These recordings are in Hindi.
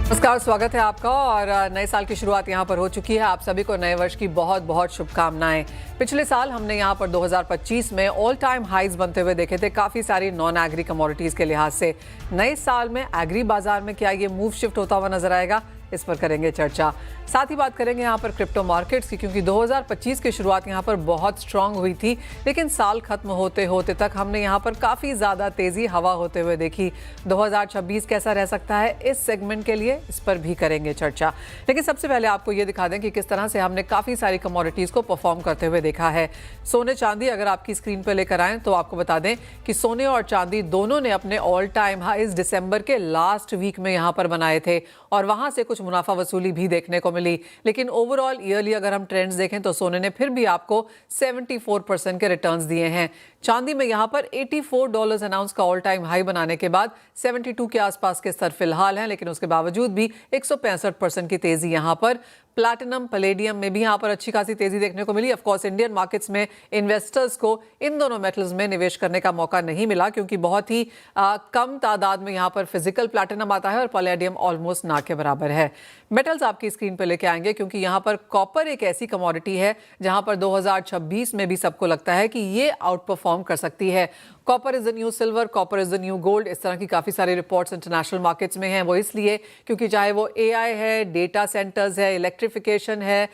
नमस्कार, स्वागत है आपका। और नए साल की शुरुआत यहाँ पर हो चुकी है। आप सभी को नए वर्ष की बहुत बहुत शुभकामनाएं। पिछले साल हमने यहाँ पर 2025 में ऑल टाइम हाइज बनते हुए देखे थे काफ़ी सारी नॉन एग्री कमोडिटीज़ के लिहाज से। नए साल में एग्री बाजार में क्या ये मूव शिफ्ट होता हुआ नजर आएगा, इस पर करेंगे चर्चा। साथ ही बात करेंगे यहाँ पर क्रिप्टो मार्केट्स की, क्योंकि 2025 की शुरुआत यहाँ पर बहुत स्ट्रांग हुई थी, लेकिन साल खत्म होते होते तक हमने यहाँ पर काफ़ी ज़्यादा तेज़ी हवा होते हुए देखी। 2026 कैसा रह सकता है इस सेगमेंट के लिए, इस पर भी करेंगे चर्चा। लेकिन सबसे पहले आपको ये दिखा दें कि किस तरह से हमने काफ़ी सारी कमोडिटीज़ को परफॉर्म करते हुए देखा है। सोने चांदी अगर आपकी स्क्रीन पर लेकर आएँ तो आपको बता दें कि सोने और चांदी दोनों ने अपने ऑल टाइम हाइज दिसंबर के लास्ट वीक में यहाँ पर बनाए थे और वहाँ से कुछ मुनाफा वसूली भी देखने को मिली। लेकिन ओवरऑल ईयरली अगर हम ट्रेंड्स देखें तो सोने ने फिर भी आपको 74% के रिटर्न्स दिए हैं। चांदी में यहाँ पर $84 अनाउंस का ऑल टाइम हाई बनाने के बाद 72 के आसपास के स्तर फिलहाल हैं, लेकिन उसके बावजूद भी 165% की तेजी यहाँ पर। प्लैटिनम पैलेडियम में भी यहाँ पर अच्छी खासी तेजी देखने को मिली। ऑफकोर्स इंडियन मार्केट्स में इन्वेस्टर्स को इन दोनों मेटल्स में निवेश करने का मौका नहीं मिला, क्योंकि बहुत ही कम तादाद में यहाँ पर फिजिकल प्लैटिनम आता है और पैलेडियम ऑलमोस्ट ना के बराबर है। मेटल्स आपकी स्क्रीन पर लेके आएंगे, क्योंकि यहाँ पर कॉपर एक ऐसी कमोडिटी है जहाँ पर 2026 में भी सबको लगता है कि ये आउट परफॉर्म कर सकती है। Copper is the new silver, copper is the new gold, इस तरह की काफ़ी सारी रिपोर्ट्स इंटरनेशनल मार्केट्स में हैं। वो इसलिए क्योंकि चाहे वो एआई है, डेटा सेंटर्स है, इलेक्ट्रिफिकेशन है,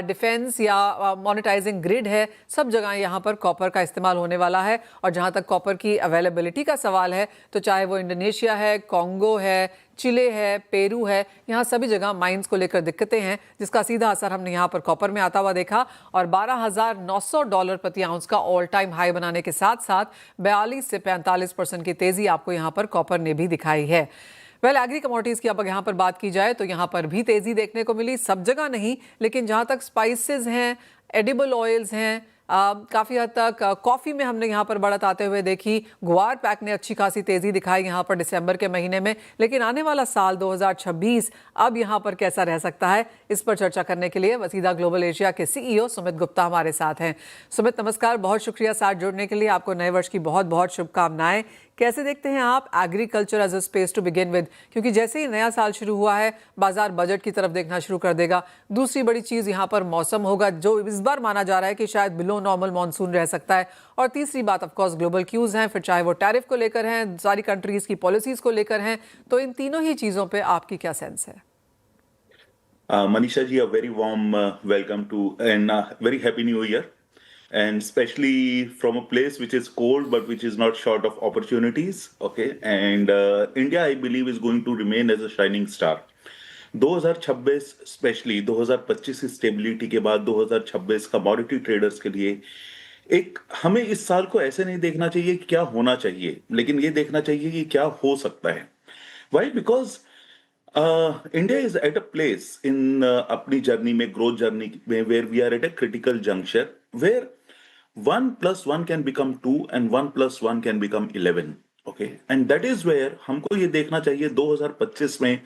डिफेंस या मॉनेटाइजिंग ग्रिड है, सब जगह यहाँ पर कॉपर का इस्तेमाल होने वाला है। और जहाँ तक कॉपर की अवेलेबिलिटी का सवाल है तो चाहे वो इंडोनेशिया है, कॉन्गो है, चिले है, पेरू है, यहाँ सभी जगह माइंस को लेकर दिक्कतें हैं, जिसका सीधा असर हमने यहाँ पर कॉपर में आता हुआ देखा। और $12,900 प्रति आउंस का ऑल टाइम हाई बनाने के साथ साथ 42 से 45% की तेजी आपको यहाँ पर कॉपर ने भी दिखाई है। एग्री कमोडिटीज़ की अब यहाँ पर बात की जाए तो यहाँ पर भी तेजी देखने को मिली, सब जगह नहीं, लेकिन जहाँ तक स्पाइसेस हैं, एडिबल ऑयल्स हैं, काफ़ी हद तक कॉफ़ी में हमने यहाँ पर बढ़त आते हुए देखी। गुआर पैक ने अच्छी खासी तेज़ी दिखाई यहाँ पर दिसंबर के महीने में। लेकिन आने वाला साल 2026 अब यहाँ पर कैसा रह सकता है, इस पर चर्चा करने के लिए वसीदा ग्लोबल एशिया के सीईओ सुमित गुप्ता हमारे साथ हैं। सुमित नमस्कार, बहुत शुक्रिया साथ जुड़ने के लिए। आपको नए वर्ष की बहुत बहुत शुभकामनाएं। कैसे देखते हैं आप agriculture as a space to begin with, क्योंकि जैसे ही नया साल शुरू हुआ है बाजार बजट की तरफ देखना शुरू कर देगा। दूसरी बड़ी चीज़ यहाँ पर मौसम होगा, जो इस बार माना जा रहा है कि शायद बिलो नॉर्मल मॉनसून रह सकता है। और तीसरी बात ऑफकोर्स ग्लोबल क्यूज हैं, फिर चाहे वो टैरिफ को लेकर हैं, सारी कंट्रीज की पॉलिसीज को लेकर हैं। तो इन तीनों ही चीज़ों पर आपकी क्या सेंस है? Manisha ji, a very warm welcome to and very happy new year, and especially from a place which is cold but which is not short of opportunities. Okay, and India, I believe, is going to remain as a shining star. 2026 specially 2025 stability के बाद 2026 कमोडिटी ट्रेडर्स के लिए एक हमें इस साल को ऐसे नहीं देखना चाहिए कि क्या होना चाहिए, लेकिन ये देखना चाहिए कि क्या हो सकता है। Why? Because India is at a place in अपनी जर्नी में, ग्रोथ जर्नी में, where we are at a critical junction where 1 + 1 can become 2 and 1 + 1 can become 11. Okay, and that is where हमको ये देखना चाहिए 2025 में,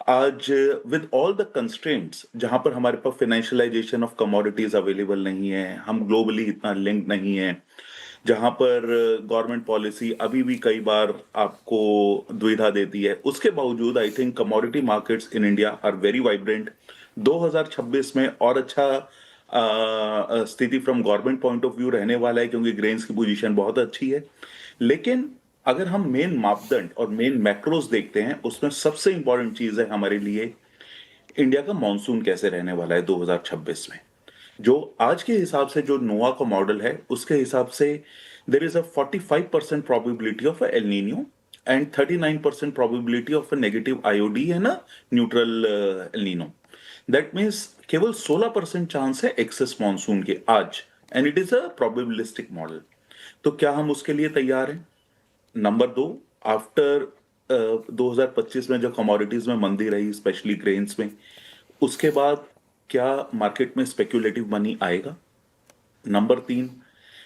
आज विद ऑल द कंस्ट्रेंट्स, जहां पर हमारे पास फाइनेंशियलाइजेशन ऑफ कमोडिटीज अवेलेबल नहीं है, हम ग्लोबली इतना लिंक नहीं है, जहां पर गवर्नमेंट पॉलिसी अभी भी कई बार आपको दुविधा देती है, उसके बावजूद I think commodity markets in India are very vibrant. 2026 में और अच्छा स्थिति from government point of view रहने वाला है, क्योंकि ग्रेन्स की पोजीशन बहुत अच्छी है। लेकिन अगर हम मेन मापदंड और मेन मैक्रोस देखते हैं, उसमें सबसे इंपॉर्टेंट चीज है हमारे लिए इंडिया का मॉनसून कैसे रहने वाला है 2026 में। जो आज के हिसाब से जो नोवा का मॉडल है, उसके हिसाब से there is a 45% probability of El Nino and 39% probability of a negative IOD है ना, neutral El Nino. That means केवल 16% चांस है एक्सेस मॉनसून के आज, and it is a probabilistic model. तो क्या हम उसके लिए तैयार हैं? नंबर 2, आफ्टर 2025 में जो कमोडिटीज में मंदी रही, स्पेशली ग्रेन्स में, उसके बाद क्या मार्केट में स्पेक्युलेटिव मनी आएगा? नंबर 3,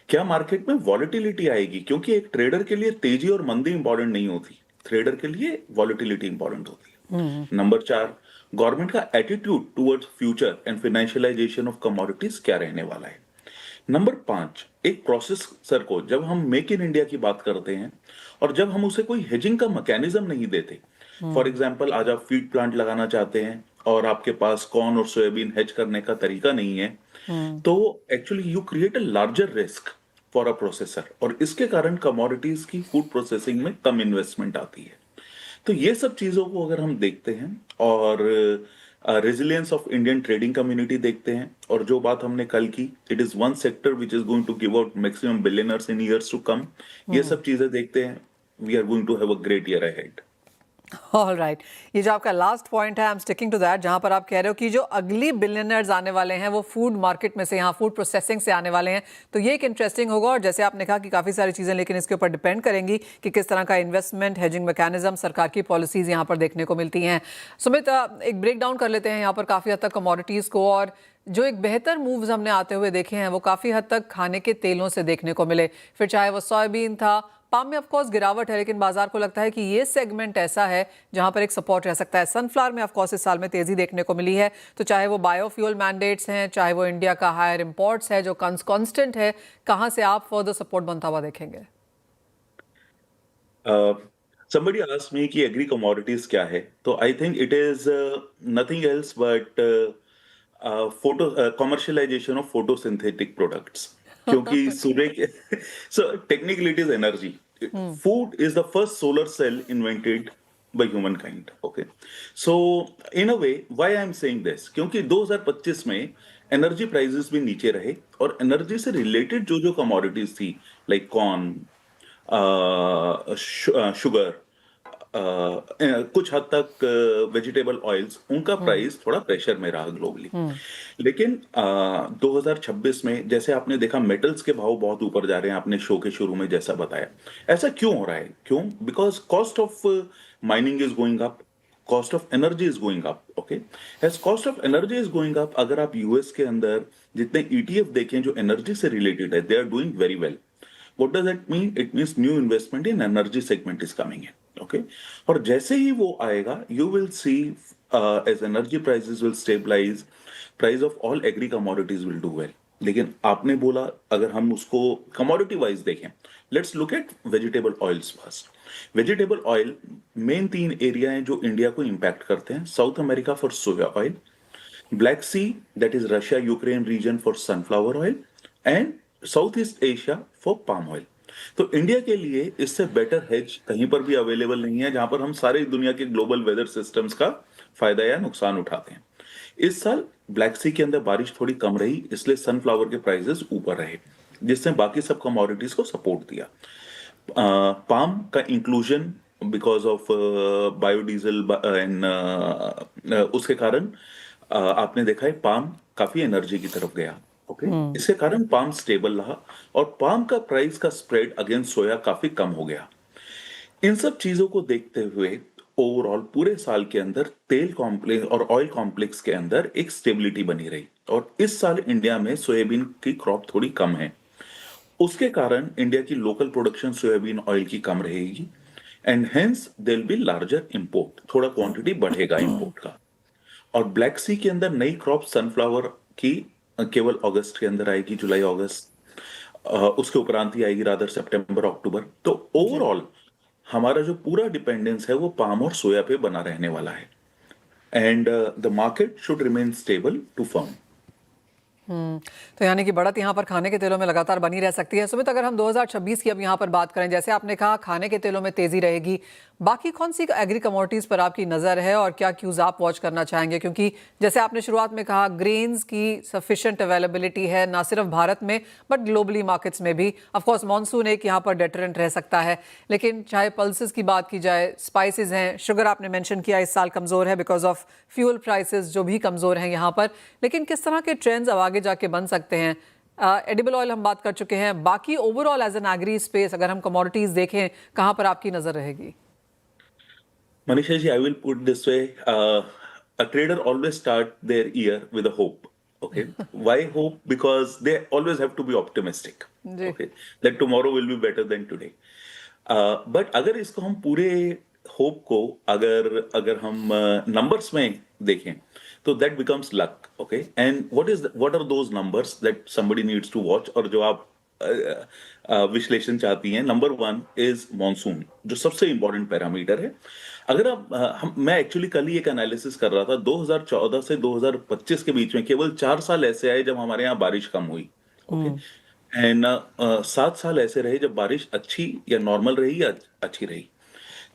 क्या मार्केट में वॉलेटिलिटी आएगी? क्योंकि एक ट्रेडर के लिए तेजी और मंदी इंपॉर्टेंट नहीं होती, ट्रेडर के लिए वॉलेटिलिटी इंपॉर्टेंट होती है। नंबर 4, गवर्नमेंट का attitude towards future and financialisation of commodities क्या रहने वाला है। नंबर 5, एक प्रोसेसर को जब हम मेक इन इंडिया की बात करते हैं और जब हम उसे कोई हेजिंग का मैकेनिज्म नहीं देते, फॉर एग्जाम्पल आज आप फीड प्लांट लगाना चाहते हैं और आपके पास कॉर्न और सोयाबीन हेज करने का तरीका नहीं है, तो actually you create a larger risk for a processor, और इसके कारण कमोडिटीज की फूड प्रोसेसिंग में कम इन्वेस्टमेंट आती है। तो ये सब चीजों को अगर हम देखते हैं और resilience of Indian trading community देखते हैं, और जो बात हमने कल की, it is one sector which is going to give out maximum billionaires in years to come, ये सब चीजें देखते हैं, we are going to have a great year ahead. All right, ये जो आपका लास्ट पॉइंट है, I am sticking to that, जहां पर आप कह रहे हो कि जो अगली बिलियनर्स आने वाले हैं वो फूड मार्केट में से, यहाँ फूड प्रोसेसिंग से आने वाले हैं, तो ये एक इंटरेस्टिंग होगा। और जैसे आपने कहा कि काफ़ी सारी चीज़ें लेकिन इसके ऊपर डिपेंड करेंगी कि किस तरह का इन्वेस्टमेंट, हेजिंग मैकेनिज्म, सरकार की पॉलिसीज़ यहाँ पर देखने को मिलती हैं। सुमित, एक ब्रेक डाउन कर लेते हैं यहाँ पर काफ़ी हद तक कमोडिटीज़ को, और जो एक बेहतर मूव्स हमने आते हुए देखे हैं वो काफ़ी हद तक खाने के तेलों से देखने को मिले, फिर चाहे वो सोयाबीन था, पाम में ऑफ कोर्स गिरावट है, लेकिन बाजार को लगता है कि ये सेगमेंट ऐसा है जहां पर एक सपोर्ट रह सकता है। सनफ्लावर में ऑफ कोर्स इस साल में तेजी देखने को मिली है, तो चाहे वो बायोफ्यूल मैंडेट्स हैं, चाहे वो इंडिया का हायर इंपोर्ट्स है जो कांस्टेंट है, कहां से आप फर्दर सपोर्ट बनता हुआ देखेंगे? Somebody asked me कि एग्री कमोडिटीज क्या है, तो I think it is nothing else but photo commercialisation of photosynthetic products. क्योंकि सूर्य के so technically it is energy. Food is the first solar cell invented by humankind, okay? So in a way, why I am saying this, क्योंकि 2025 में एनर्जी प्राइसेस भी नीचे रहे, और एनर्जी से रिलेटेड जो जो कमोडिटीज थी, लाइक कॉर्न, शुगर, कुछ हद तक वेजिटेबल ऑयल्स, उनका प्राइस थोड़ा प्रेशर में रहा ग्लोबली। लेकिन 2026 में जैसे आपने देखा मेटल्स के भाव बहुत ऊपर जा रहे हैं, आपने शो के शुरू में जैसा बताया। ऐसा क्यों हो रहा है? क्यों? Because cost of mining is going up, cost of energy is going up, okay? As cost of energy is going up, अगर आप यूएस के अंदर जितने ईटीएफ देखें जो एनर्जी से रिलेटेड है, they are doing very well. What does that mean? It means new investment in energy segment is coming in. Okay, और जैसे ही वो आएगा, you will see as energy prices will stabilize, price of all agri commodities will do well. लेकिन आपने बोला अगर हम उसको commodity wise देखें, let's look at vegetable oils first. Vegetable oil main 3 area हैं जो इंडिया को इम्पैक्ट करते हैं। South America for soya oil, Black Sea that is Russia Ukraine region for sunflower oil, and South East Asia for palm oil. तो इंडिया के लिए इससे बेटर हेज कहीं पर भी अवेलेबल नहीं है जहां पर हम सारे दुनिया के ग्लोबल वेदर सिस्टम्स का फायदा या नुकसान उठाते हैं। इस साल ब्लैक सी के अंदर बारिश थोड़ी कम रही, इसलिए सनफ्लावर के प्राइसेस ऊपर रहे, जिसने बाकी सब कमोडिटीज को सपोर्ट दिया। पाम का inclusion because of biodiesel and उसके कारण आपने देखा है पाम काफी एनर्जी की तरफ गया, ओके? इसके कारण पाम स्टेबल रहा, और पाम का प्राइस का स्प्रेड अगेंस्ट सोया काफी कम हो गया। इन सब चीजों को देखते हुए ओवरऑल पूरे साल के अंदर तेल कॉम्प्लेक्स और ऑयल कॉम्प्लेक्स के अंदर एक स्टेबिलिटी बनी रही, और इस साल इंडिया में सोयाबीन की क्रॉप थोड़ी कम है, उसके कारण इंडिया की लोकल प्रोडक्शन सोयाबीन ऑयल की कम रहेगी, and hence there will be larger import, थोड़ा क्वांटिटी बढ़ेगा इंपोर्ट का। और ब्लैक सी के अंदर नई क्रॉप सनफ्लावर की केवल अगस्त के अंदर आएगी, जुलाई अगस्त, उसके उपरांत ही आएगी रादर सितंबर अक्टूबर। तो ओवरऑल हमारा जो पूरा डिपेंडेंस है वो पाम और सोया पे बना रहने वाला है, and the market should remain stable to firm. तो यानी कि बढ़त यहाँ पर खाने के तेलों में लगातार बनी रह सकती है। सुमित, अगर हम 2026 की अब यहाँ पर बात करें, जैसे आपने कहा खाने के तेलों में तेजी रहेगी, बाकी कौन सी एग्री कमोडिटीज पर आपकी नज़र है और क्या क्यूज आप वॉच करना चाहेंगे? क्योंकि जैसे आपने शुरुआत में कहा ग्रेन्स की सफिशिएंट अवेलेबिलिटी है ना सिर्फ भारत में बट ग्लोबली मार्केट्स में भी। ऑफकोर्स मानसून एक यहाँ पर डेटरेंट रह सकता है, लेकिन चाहे पल्सेस की बात की जाए, स्पाइसेस हैं, शुगर आपने मेंशन किया इस साल कमज़ोर है बिकॉज ऑफ फ्यूल प्राइसेस जो भी कमज़ोर हैं यहाँ पर, लेकिन किस तरह के ट्रेंड्स अब आगे जाके बन सकते हैं? एडिबल ऑयल हम बात कर चुके हैं, बाकी overall as an agri space अगर हम कमोडिटीज देखें, कहाँ पर आपकी नज़र रहेगी? Manisha ji, I will put this way. A trader always start their year with a hope. Okay. Why hope? Because they always have to be optimistic. Okay. That tomorrow will be better than today. But अगर इसको हम पूरे होप को अगर हम numbers में देखें, तो that becomes luck. Okay. And what are those numbers that somebody needs to watch, और जो आप विश्लेषण चाहती हैं? नंबर 1 इज मॉनसून, जो सबसे इंपॉर्टेंट पैरामीटर है। अगर आप मैं एक्चुअली कल ही एक एनालिसिस कर रहा था, 2014 से 2025 के बीच में केवल 4 साल ऐसे आए जब हमारे यहाँ बारिश कम हुई। ओके। एंड 7 साल ऐसे रहे जब बारिश अच्छी या नॉर्मल रही या अच्छी रही।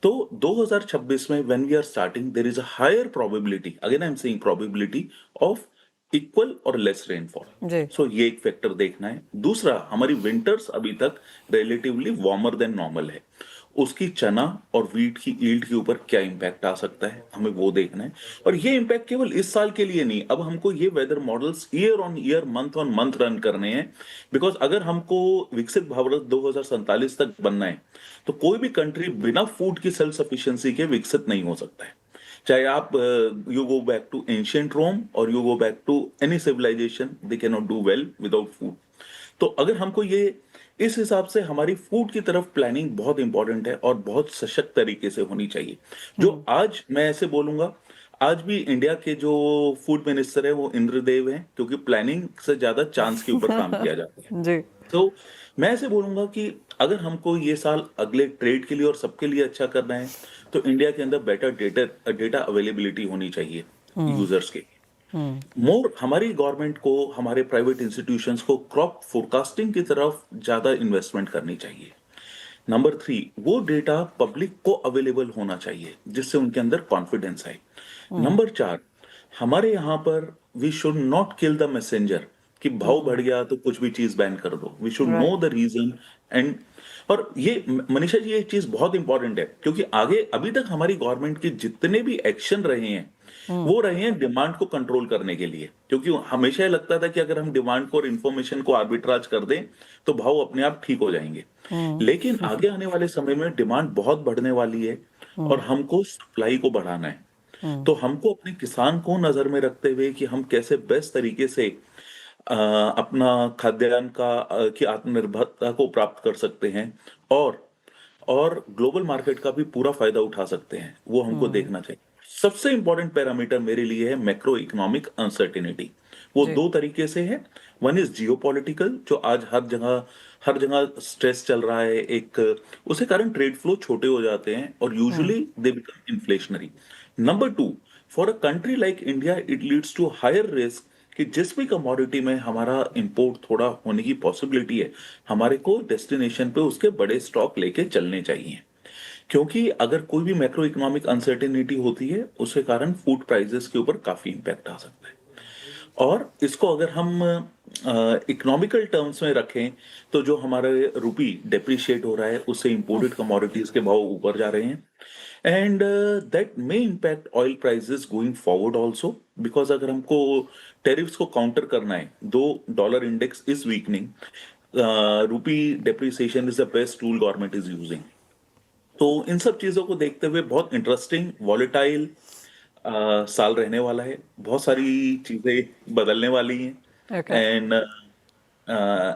तो 2026 में when we are starting there is a higher probability, again I am saying probability of equal और लेस रेनफॉल। जी। सो ये एक फैक्टर देखना है। दूसरा, हमारी विंटर्स अभी तक रिलेटिवली वार्मर देन नॉर्मल है, उसकी चना और वीट की ईल्ड के ऊपर क्या इंपैक्ट आ सकता है, हमें वो देखना है। और ये इंपैक्ट केवल इस साल के लिए नहीं, अब हमको ये weather models year on year, month on month run करने हैं। बिकॉज अगर हमको विकसित भारत 2047 तक बनना है, तो कोई भी कंट्री बिना फूड की सेल्फ सफिशिएंसी के विकसित नहीं हो सकता है। चाहे आप you go back to ancient Rome और you go back to any civilization, they can not do well without food. तो अगर हमको ये, इस हिसाब से हमारी फूड की तरफ प्लानिंग बहुत इंपॉर्टेंट है और बहुत सशक्त तरीके से होनी चाहिए। जो आज मैं ऐसे बोलूंगा, आज भी इंडिया के जो फूड मिनिस्टर है वो इंद्रदेव हैं, क्योंकि प्लानिंग से ज्यादा चांस के ऊपर काम किया जाता है। जी। तो मैं ऐसे बोलूंगा कि अगर हमको ये साल अगले ट्रेड के लिए और सबके लिए अच्छा करना है, तो इंडिया के अंदर बेटर डेटा अवेलेबिलिटी होनी चाहिए यूजर्स के। मोर हमारी गवर्नमेंट को, हमारे प्राइवेट इंस्टीट्यूशंस को क्रॉप फोरकास्टिंग की तरफ ज्यादा इन्वेस्टमेंट करनी चाहिए। नंबर 3, वो डेटा पब्लिक को अवेलेबल होना चाहिए जिससे उनके अंदर कॉन्फिडेंस आए। नंबर 4, हमारे यहाँ पर we should not kill the messenger कि भाव बढ़ गया तो कुछ भी चीज बैन कर दो। We should know the reason and, और ये मनीषा जी एक चीज बहुत इंपॉर्टेंट है, क्योंकि आगे अभी तक हमारी गवर्नमेंट के जितने भी एक्शन रहे हैं वो रहे हैं डिमांड को कंट्रोल करने के लिए। क्योंकि हमेशा ये लगता था कि अगर हम डिमांड को और इंफॉर्मेशन को आर्बिट्राज कर दें तो भाव अपने आप ठीक हो जाएंगे। लेकिन आगे आने वाले समय में डिमांड बहुत बढ़ने वाली है और हमको सप्लाई को बढ़ाना है। तो हमको अपने किसान को नजर में रखते हुए कि हम कैसे बेस्ट तरीके से अपना खाद्यान्न की आत्मनिर्भरता को प्राप्त कर सकते हैं और ग्लोबल मार्केट का भी पूरा फायदा उठा सकते हैं, वो हमको देखना चाहिए। सबसे इंपॉर्टेंट पैरामीटर मेरे लिए है मैक्रो इकोनॉमिक अनसर्टेनिटी। वो जी। 2 तरीके से है। वन इज जियोपॉलिटिकल, जो आज हर जगह स्ट्रेस चल रहा है, एक उसके कारण ट्रेड फ्लो छोटे हो जाते हैं और usually they become inflationary. Number 2, for a country like India it leads to higher risk कि जिस भी कमोडिटी में हमारा इंपोर्ट थोड़ा होने की पॉसिबिलिटी है, हमारे को डेस्टिनेशन पे उसके बड़े स्टॉक लेके चलने चाहिए। क्योंकि अगर कोई भी मैक्रो इकोनॉमिक अनसर्टेनिटी होती है, उसके कारण फूड प्राइसेस के ऊपर काफी इंपैक्ट आ सकता है। और इसको अगर हम इकोनॉमिकल टर्म्स में रखें, तो जो हमारे रुपी डेप्रिशिएट हो रहा है, उससे इंपोर्टेड कमोडिटीज के भाव ऊपर जा रहे हैं। And that may impact oil prices going forward also, because अगर हमको टेरिफ्स को काउंटर करना है, दो dollar index is weakening, rupee depreciation is the best tool government is using. तो इन सब चीजों को देखते हुए बहुत इंटरेस्टिंग वॉलेटाइल साल रहने वाला है। बहुत सारी चीजें बदलने वाली हैं। Okay.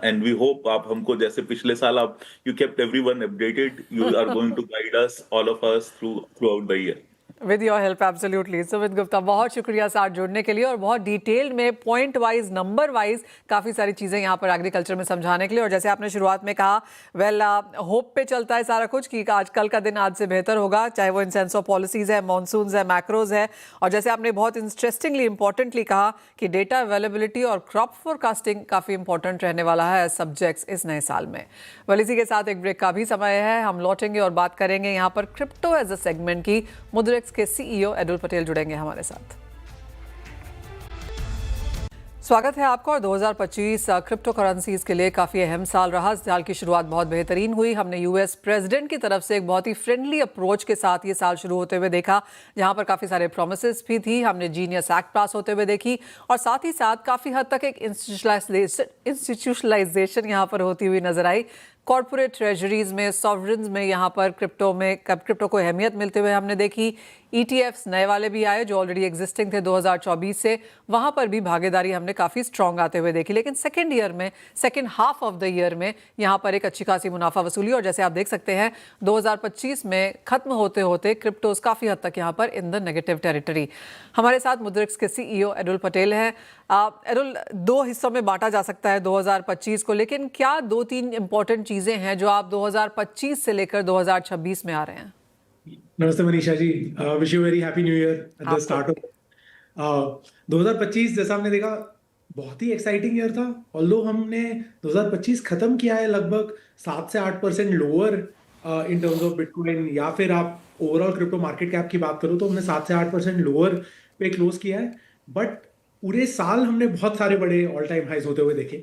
एंड वी होप आप हमको, जैसे पिछले साल आप you kept everyone updated, you are going to guide us, all of us throughout the year. With your help absolutely. Sumit Gupta, बहुत शुक्रिया साथ जुड़ने के लिए और बहुत डिटेल्ड में, पॉइंट वाइज, नंबर वाइज काफ़ी सारी चीज़ें यहाँ पर एग्रीकल्चर में समझाने के लिए। और जैसे आपने शुरुआत में कहा, वेल होप पे चलता है सारा कुछ कि आज कल का दिन आज से बेहतर होगा, चाहे वो इन सेंस ऑफ पॉलिसीज़ है, मानसून्स है, मैक्रोज है। और जैसे आपने बहुत इंटरेस्टिंगली, इंपॉर्टेंटली कहा कि डेटा अवेलेबिलिटी और क्रॉप फोरकास्टिंग काफ़ी इंपॉर्टेंट रहने वाला है सब्जेक्ट्स इस नए साल में। वेल, इसी के साथ एक ब्रेक का भी समय है। हम लौटेंगे और बात करेंगे यहाँ पर क्रिप्टो एज अ सेगमेंट की। मुद्रिक्स के सीईओ एडुल पटेल जुड़ेंगे हमारे साथ। स्वागत है आपका। और 2025 क्रिप्टो करेंसीज के लिए काफ़ी अहम साल रहा। इस साल की शुरुआत बहुत बेहतरीन हुई। हमने यूएस प्रेसिडेंट की तरफ से एक बहुत ही फ्रेंडली अप्रोच के साथ ये साल शुरू होते हुए देखा, जहां पर काफ़ी सारे प्रोमिसेस भी थी। हमने जीनियस एक्ट पास होते हुए देखी और साथ ही साथ काफ़ी हद तक एक इंस्टीट्यूशनलाइजेशन यहाँ पर होती हुई नजर आई। कॉर्पोरेट ट्रेजरीज में, सॉवरेन्स में यहाँ पर क्रिप्टो को अहमियत मिलते हुए हमने देखी। ETFs नए वाले भी आए जो ऑलरेडी एग्जिस्टिंग थे 2024 से, वहाँ पर भी भागीदारी हमने काफ़ी स्ट्रॉन्ग आते हुए देखी। लेकिन second half of the year में यहाँ पर एक अच्छी खासी मुनाफा वसूली। और जैसे आप देख सकते हैं 2025 में ख़त्म होते होते क्रिप्टोज काफ़ी हद तक यहाँ पर इन द नेगेटिव टेरिटरी। हमारे साथ मुद्रिक्स के सीईओ एडुल पटेल हैं। एडुल, 2 हिस्सों में बांटा जा सकता है 2025 को, लेकिन क्या 2-3 इंपॉर्टेंट चीज़ें हैं जो आप 2025 से लेकर 2026 में आ रहे हैं? नमस्ते Manisha ji. Wish you very happy new year at the आपको स्टार्ट भी। ऑफ 2025। जैसा हमने देखा, बहुत ही एक्साइटिंग ईयर था। ऑल्दो हमने 2025 खत्म किया है लगभग 7 से 8% lower in terms of bitcoin, या फिर आप ओवरऑल क्रिप्टो मार्केट कैप की बात करो तो हमने 7 से 8% लोअर पे क्लोज किया है। बट पूरे साल हमने बहुत सारे बड़े ऑल टाइम हाइज होते हुए देखे।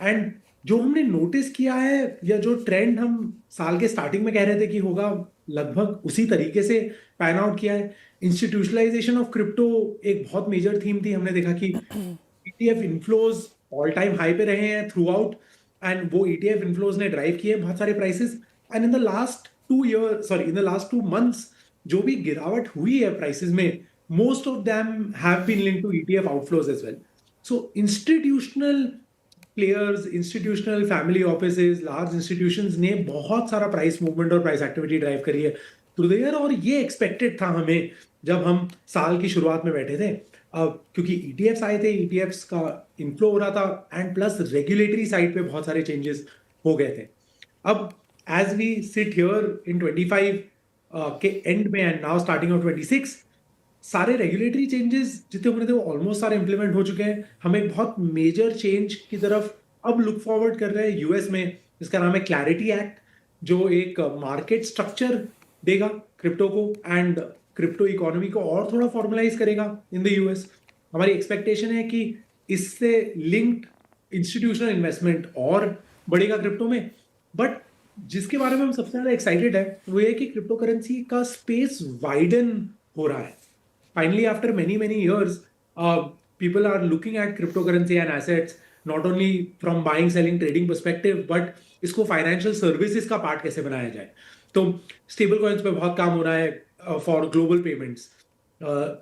एंड जो हमने नोटिस किया है, या जो ट्रेंड हम साल के स्टार्टिंग में कह रहे थे कि होगा, लगभग उसी तरीके से पैन आउट किया है। इंस्टीट्यूशनलाइजेशन ऑफ क्रिप्टो एक बहुत मेजर थीम थी। हमने देखा कि ETF inflows all time high पे रहे हैं थ्रू आउट, एंड वो ईटीएफ इनफ्लोज ने ड्राइव किए बहुत सारे prices. And in the last 2 year, sorry, in the last 2 months जो भी गिरावट हुई है प्राइसेस में, most of them have been linked to ETF outflows as well. So institutional players, institutional family offices, large institutions ने बहुत सारा प्राइस मूवमेंट और प्राइस एक्टिविटी ड्राइव करी है थ्रू द ईयर। और ये एक्सपेक्टेड था हमें जब हम साल की शुरुआत में बैठे थे, क्योंकि ईटीएफ्स आए थे, ईटीएफ्स का इनफ्लो हो रहा था, एंड प्लस रेगुलेटरी साइड पे बहुत सारे चेंजेस हो गए थे। अब as we sit here in 25 के एंड में एंड नाउ स्टार्टिंग ऑफ 26, सारे रेगुलेटरी चेंजेस जितने होने थे वो ऑलमोस्ट सारे इंप्लीमेंट हो चुके हैं। हम एक बहुत मेजर चेंज की तरफ अब लुक फॉरवर्ड कर रहे हैं यूएस में, जिसका नाम है क्लैरिटी एक्ट, जो एक मार्केट स्ट्रक्चर देगा क्रिप्टो को, एंड क्रिप्टो इकोनॉमी को और थोड़ा फॉर्मलाइज करेगा इन द यूएस। हमारी एक्सपेक्टेशन है कि इससे लिंक्ड इंस्टीट्यूशनल इन्वेस्टमेंट और बढ़ेगा क्रिप्टो में। बट जिसके बारे में हम सबसे ज्यादा एक्साइटेड है वो ये कि क्रिप्टो करेंसी का स्पेस वाइडन हो रहा है। Finally, after many years, people are looking at cryptocurrency and assets not only from buying, selling, trading perspective, but इसको फाइनेंशियल सर्विसेज का पार्ट कैसे बनाया जाए। तो स्टेबल कॉइन्स पे बहुत काम हो रहा है for global payments.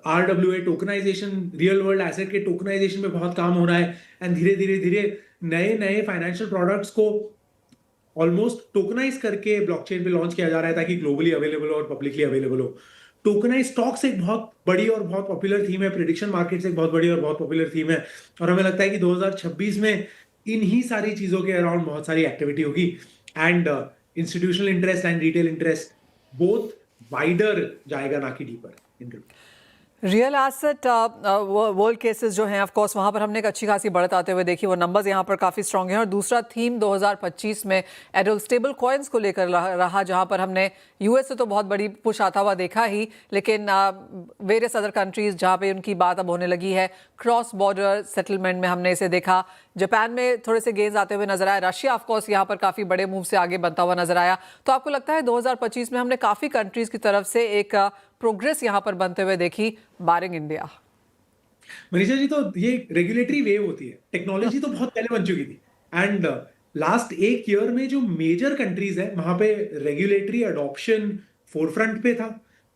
RWA tokenisation, real world asset के टोकनाइजेशन पे बहुत काम हो रहा है, एंड धीरे धीरे नए नए फाइनेंशियल प्रोडक्ट्स को ऑलमोस्ट टोकनाइज करके ब्लॉकचेन पे लॉन्च किया जा रहा है ताकि ग्लोबली अवेलेबल हो और पब्लिकली अवेलेबल हो। टोकनाइज स्टॉक्स एक बहुत बड़ी और बहुत पॉपुलर थीम है, प्रेडिक्शन मार्केट्स एक बहुत बड़ी और बहुत पॉपुलर थीम है, और हमें लगता है कि 2026 में इन ही सारी चीजों के अराउंड बहुत सारी एक्टिविटी होगी, and institutional interest and retail interest both wider जाएगा, ना कि deeper in. Real asset world cases जो हैं ऑफ कोर्स वहाँ पर हमने एक अच्छी खासी बढ़त आते हुए देखी, वो नंबर्स यहाँ पर काफ़ी स्ट्रॉन्ग हैं। और दूसरा थीम 2025 में एडल स्टेबल कॉइन्स को लेकर रहा, जहाँ पर हमने यूएस से तो बहुत बड़ी पुश आता हुआ देखा ही, लेकिन वेरियस अदर कंट्रीज जहाँ पे उनकी बात अब होने लगी है। क्रॉस बॉर्डर सेटलमेंट में हमने इसे देखा, जापान में थोड़े से गेंस आते हुए नजर आया, रशिया ऑफ कोर्स यहाँ पर काफ़ी बड़े मूव से आगे बनता हुआ नजर आया। तो आपको लगता है 2025 में हमने काफ़ी कंट्रीज की तरफ से एक प्रोग्रेस यहाँ पर बनते हुए देखी, बारिंग इंडिया? मनीषा जी, तो ये रेगुलेटरी वेव होती है। टेक्नोलॉजी तो बहुत पहले बन चुकी थी, एंड लास्ट एक ईयर में जो मेजर कंट्रीज है वहां पे रेगुलेटरी अडॉप्शन फोरफ्रंट पे था,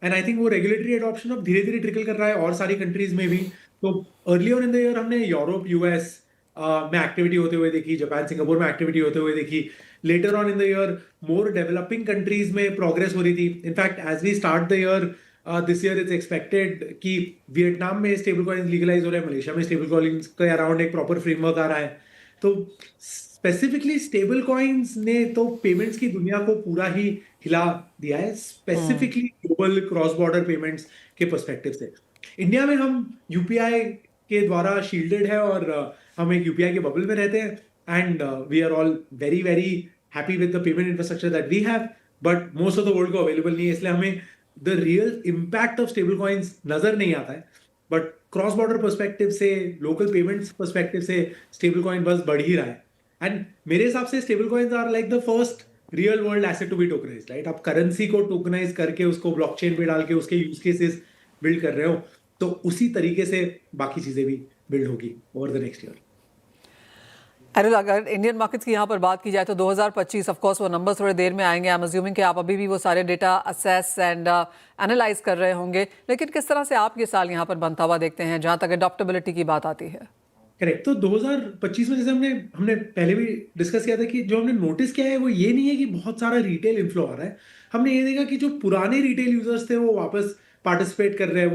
एंड आई थिंक वो रेगुलेटरी अडॉप्शन अब धीरे धीरे ट्रिकल कर रहा है और सारी कंट्रीज में भी। तो अर्लियर इन द ईयर हमने यूरोप, यूएस में एक्टिविटी होते हुए देखी, जापान, सिंगापुर में एक्टिविटी होते हुए देखी। Later on in the year more developing countries में प्रोग्रेस हो रही थी। In fact as we start the year this year it's expected कि वियतनाम में स्टेबल कॉइन्स लीगलाइज हो रहे हैं, मलेशिया में स्टेबल कॉइन्स के अराउंड एक प्रॉपर फ्रेमवर्क आ रहा है। तो स्पेसिफिकली स्टेबल कॉइन्स ने तो पेमेंट्स की दुनिया को पूरा ही हिला दिया है, specifically global cross border payments के पर्सपेक्टिव से। इंडिया में हम यूपीआई के द्वारा शील्डेड है, और हम एक यूपीआई के बबल में रहते हैं, and we are all very happy with the payment infrastructure that we have. But most of the world को अवेलेबल नहीं है, इसलिए हमें the real impact of stable coins नजर नहीं आता है। बट क्रॉस बॉर्डर पर्सपेक्टिव से, लोकल पेमेंट्स पर्सपेक्टिव से स्टेबल कॉइन बस बढ़ ही रहा है। एंड मेरे हिसाब से stable coins are like the first real world asset to be tokenised, right? आप करेंसी को टोकनाइज करके उसको ब्लॉकचेन पे डाल के उसके यूज केसेस बिल्ड कर रहे हो, तो उसी तरीके से बाकी चीजें भी बिल्ड होगी over the next year. Anil, अगर इंडियन मार्केट्स की यहाँ पर बात की जाए तो 2025 ऑफ कोर्स वो नंबर्स थोड़ी देर में आएंगे। आई एम अज्यूमिंग कि आप अभी भी वो सारे डेटा असेस एंड एनालाइज कर रहे होंगे, लेकिन किस तरह से आप ये साल यहाँ पर बनता हुआ देखते हैं जहाँ तक अडॉप्टेबिलिटी की बात आती है? करेक्ट। तो 2025 में जैसे हमने पहले भी डिस्कस किया था कि जो हमने नोटिस किया है वो ये नहीं है कि बहुत सारा रिटेल इन्फ्लो आ रहा है। हमने ये देखा कि जो पुराने रिटेल यूजर्स थे वो वापस पार्टिसिपेट कर रहे हैं,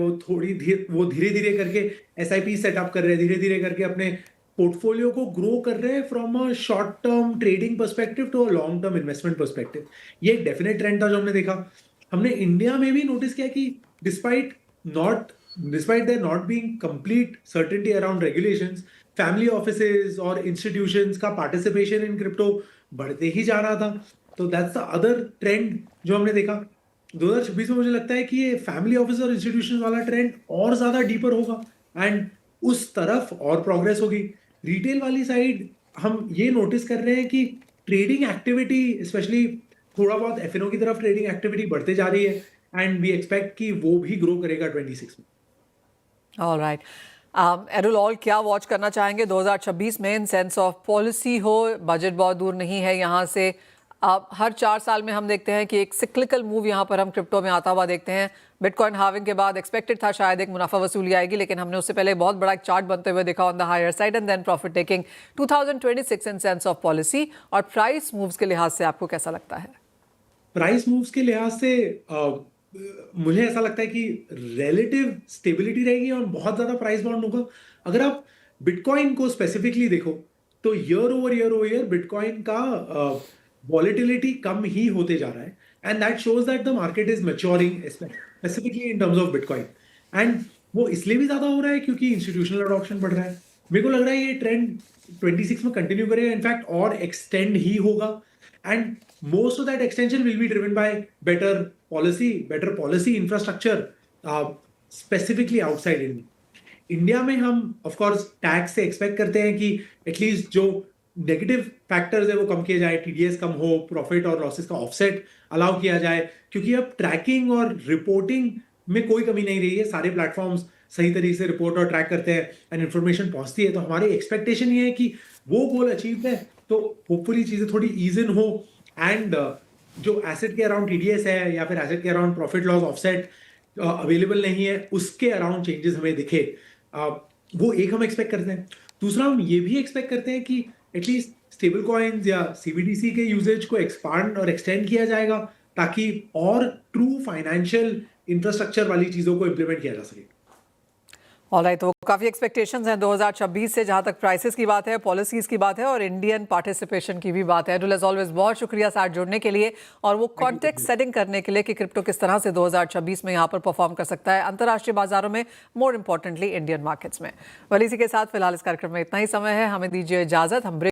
वो धीरे धीरे करके एसआईपी सेटअप कर रहे हैं, धीरे धीरे करके अपने पोर्टफोलियो को ग्रो कर रहे हैं from a short term trading perspective to a long term investment perspective. ये एक डेफिनेट ट्रेंड था जो हमने देखा। हमने इंडिया में भी नोटिस किया कि despite there not being complete certainty around regulations, family offices और इंस्टीट्यूशंस का पार्टिसिपेशन इन क्रिप्टो बढ़ते ही जा रहा था। तो दैट्स द अदर ट्रेंड जो हमने देखा 2026 में। मुझे लगता है कि ये फैमिली ऑफिस और इंस्टीट्यूशन वाला ट्रेंड और ज्यादा डीपर होगा एंड उस तरफ और प्रोग्रेस होगी। रिटेल वाली साइड हम ये नोटिस कर रहे हैं कि ट्रेडिंग एक्टिविटी स्पेशली थोड़ा बहुत एफएनओ की तरफ ट्रेडिंग एक्टिविटी बढ़ते जा रही है एंड वी एक्सपेक्ट कि वो भी ग्रो करेगा 26 में। ऑलराइट, एडुल ऑल क्या वॉच करना चाहेंगे 2026 में इन सेंस ऑफ पॉलिसी हो? बजट बहुत दूर नहीं है यहाँ से। हर 4 साल में हम देखते हैं कि एक सिक्लिकल मूव यहाँ पर हम क्रिप्टो में आता हुआ देखते हैं। बिटकॉइन हार्विंग के बाद एक्सपेक्टेड था शायद एक मुनाफा वसूली आएगी, लेकिन हमने उससे पहले बहुत बड़ा एक चार्ट बनते हुए देखा on the higher side and then profit taking. 2026 in sense of policy और प्राइस मूव्स के लिहाज से आपको कैसा लगता है? प्राइस मूव्स के लिहाज से मुझे ऐसा लगता है कि रिलेटिव स्टेबिलिटी रहेगी और बहुत ज्यादा प्राइस बाउंड होगा। अगर आप बिटकॉइन को स्पेसिफिकली देखो तो ईयर ओवर ईयर बिटकॉइन का वॉलेटिलिटी कम ही होते जा रहा है and that shows that the market is maturing specifically in terms of bitcoin. And वो इसलिए भी ज्यादा हो रहा है क्योंकि इंस्टीट्यूशनल अडॉप्शन बढ़ रहा है। मेरे को लग रहा है ये ट्रेंड 26 में कंटिन्यू करेगा, इनफैक्ट और एक्सटेंड ही होगा and most of that extension will be driven by better policy infrastructure, specifically outside India. India में हम ऑफ कोर्स टैक्स से एक्सपेक्ट करते हैं कि एटलीस्ट जो नेगेटिव फैक्टर्स है वो कम किए जाए, टीडीएस कम हो, प्रॉफिट और लॉसेस का ऑफसेट अलाउ किया जाए, क्योंकि अब ट्रैकिंग और रिपोर्टिंग में कोई कमी नहीं रही है। सारे प्लेटफॉर्म्स सही तरीके से रिपोर्ट और ट्रैक करते हैं एंड इन्फॉर्मेशन पहुंचती है। तो हमारी एक्सपेक्टेशन ये है कि वो गोल अचीव है तो होपफुली चीजें थोड़ी ईज इन हो एंड जो एसेट के अराउंड टीडीएस है या फिर एसेट के around profit loss offset available नहीं है उसके अराउंड चेंजेस हमें दिखे। वो एक हम एक्सपेक्ट करते हैं। दूसरा हम ये भी एक्सपेक्ट करते हैं कि एटलीस्ट स्टेबल कॉइन्स या सीबीडीसी के यूजेज को एक्सपांड और एक्सटेंड किया जाएगा ताकि और ट्रू फाइनेंशियल इंफ्रास्ट्रक्चर वाली चीजों को इंप्लीमेंट किया जा सके। ऑलराइट, तो काफ़ी एक्सपेक्टेशंस हैं 2026 से, जहां तक प्राइसेस की बात है, पॉलिसीज़ की बात है और इंडियन पार्टिसिपेशन की भी बात है। एडुल एज ऑलवेज बहुत शुक्रिया साथ जुड़ने के लिए और वो कॉन्टेक्स्ट सेटिंग करने के लिए कि क्रिप्टो किस तरह से 2026 में यहाँ पर परफॉर्म कर सकता है अंतर्राष्ट्रीय बाजारों में, मोर इंपॉर्टेंटली इंडियन मार्केट्स में। वली इसी के साथ फिलहाल इस कार्यक्रम में इतना ही समय है, हमें दीजिए इजाज़त। हम